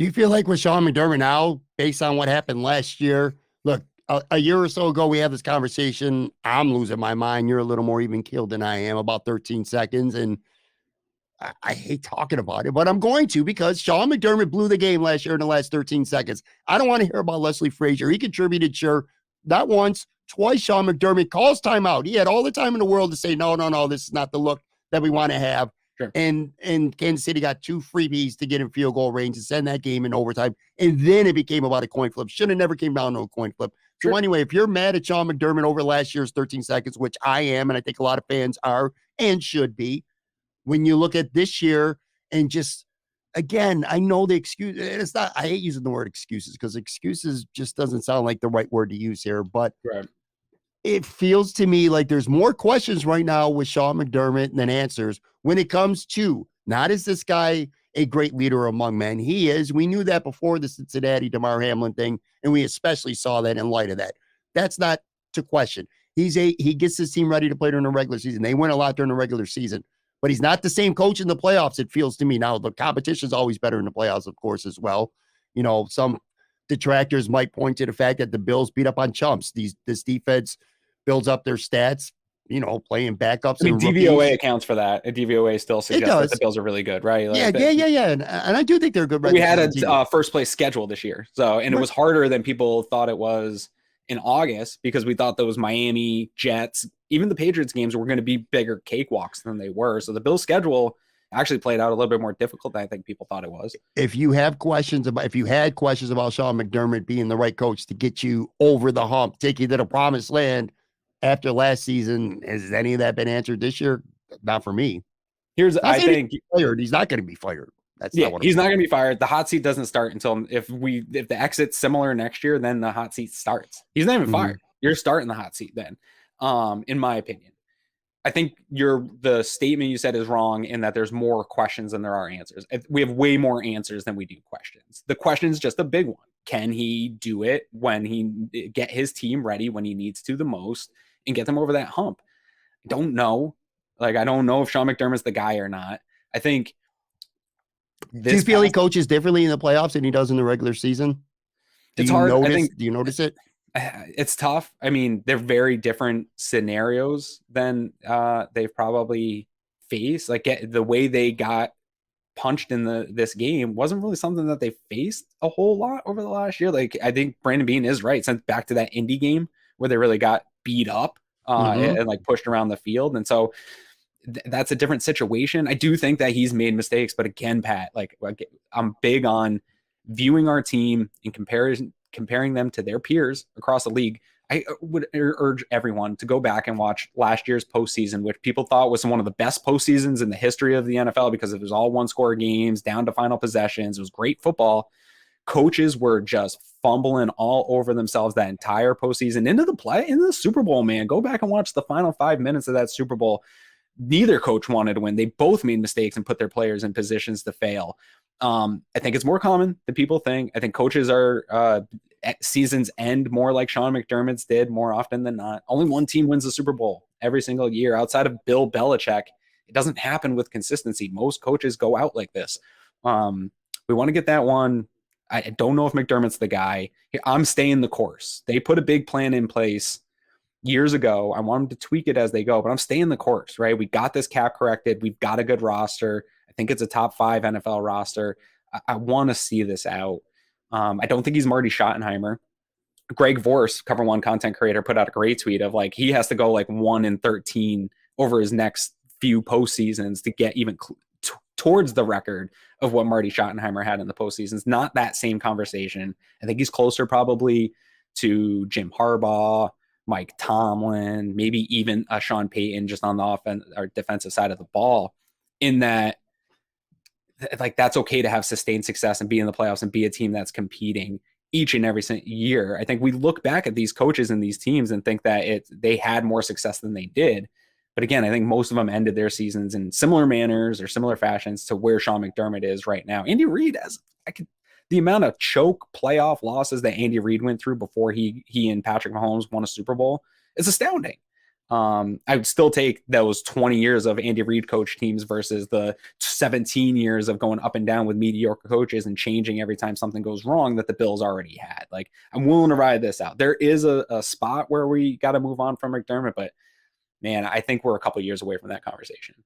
Do you feel like with Sean McDermott now, based on what happened last year? Look, a year or so ago, we had this conversation. I'm losing my mind. You're a little more even keeled than I am, about 13 seconds. And I hate talking about it, but I'm going to, because Sean McDermott blew the game last year in the last 13 seconds. I don't want to hear about Leslie Frazier. He contributed, sure, not once, twice. Sean McDermott calls timeout. He had all the time in the world to say, no, this is not the look that we want to have. Sure. And Kansas City got 2 freebies to get in field goal range and send that game in overtime. And then it became about a coin flip. Should have never came down to a coin flip. Sure. So anyway, if you're mad at Sean McDermott over last year's 13 seconds, which I am, and I think a lot of fans are and should be, when you look at this year and just, again, I know the excuse, and it's not, I hate using the word excuses because excuses just doesn't sound like the right word to use here, but right. It feels to me like there's more questions right now with Sean McDermott than answers when it comes to, not is this guy a great leader among men? He is. We knew that before the Cincinnati DeMar Hamlin thing, and we especially saw that in light of that. That's not to question. He gets his team ready to play during the regular season. They win a lot during the regular season, but he's not the same coach in the playoffs, it feels to me. Now, the competition is always better in the playoffs, of course, as well. You know, some detractors might point to the fact that the Bills beat up on chumps. This defense builds up their stats, you know, playing backups. I mean, and DVOA rookies. accounts for that. A DVOA still suggests that the Bills are really good, right? Like Yeah. And I do think they're good. We had a first place schedule this year. It was harder than people thought it was in August because we thought those Miami, Jets, even the Patriots games were going to be bigger cakewalks than they were. So the Bills schedule actually played out a little bit more difficult than I think people thought it was. If you had questions about Sean McDermott being the right coach to get you over the hump, take you to the promised land after last season, has any of that been answered this year? Not for me. I think he's not going to be fired. He's not going to be fired. The hot seat doesn't start until if the exit's similar next year, then the hot seat starts. He's not even fired. You're starting the hot seat then, in my opinion. I think the statement you said is wrong in that there's more questions than there are answers. We have way more answers than we do questions. The question is just a big one. Can he do it when he get his team ready when he needs to the most and get them over that hump? I don't know. I don't know if Sean McDermott's the guy or not. I think. Do you feel he coaches differently in the playoffs than he does in the regular season? It's hard. Do you notice it? It's tough. I mean, they're very different scenarios than they've probably faced. The way they got punched in this game wasn't really something that they faced a whole lot over the last year. I think Brandon Beane is right. Sent back to that Indy game where they really got beat up and pushed around the field. And so that's a different situation. I do think that he's made mistakes, but again, Pat, I'm big on viewing our team and comparing them to their peers across the league. I would urge everyone to go back and watch last year's postseason, which people thought was one of the best postseasons in the history of the NFL because it was all one-score games down to final possessions. It was great football. Coaches were just fumbling all over themselves that entire postseason into the Super Bowl, man. Go back and watch the final 5 minutes of that Super Bowl. Neither coach wanted to win. They both made mistakes and put their players in positions to fail. I think it's more common than people think. I think coaches are seasons end more like Sean McDermott's did more often than not. Only one team wins the Super Bowl every single year outside of Bill Belichick. It doesn't happen with consistency. Most coaches go out like this. We want to get that one. I don't know if McDermott's the guy. I'm staying the course. They put a big plan in place years ago. I want them to tweak it as they go, but I'm staying the course, right? We got this cap corrected. We've got a good roster. I think it's a top 5 NFL roster. I want to see this out. I don't think he's Marty Schottenheimer. Greg Vorse, Cover One content creator, put out a great tweet of he has to go 1-13 over his next few postseasons to get even towards the record of what Marty Schottenheimer had in the postseasons. Not that same conversation. I think he's closer probably to Jim Harbaugh, Mike Tomlin, maybe even Sean Payton just on the offense or defensive side of the ball, in that that's okay to have sustained success and be in the playoffs and be a team that's competing each and every year. I think we look back at these coaches and these teams and think that they had more success than they did. But again, I think most of them ended their seasons in similar manners or similar fashions to where Sean McDermott is right now. Andy Reid the amount of choke playoff losses that Andy Reid went through before he and Patrick Mahomes won a Super Bowl is astounding. I would still take those 20 years of Andy Reid coach teams versus the 17 years of going up and down with mediocre coaches and changing every time something goes wrong that the Bills already had. Like, I'm willing to ride this out. There is a spot where we got to move on from McDermott, but man, I think we're a couple years away from that conversation.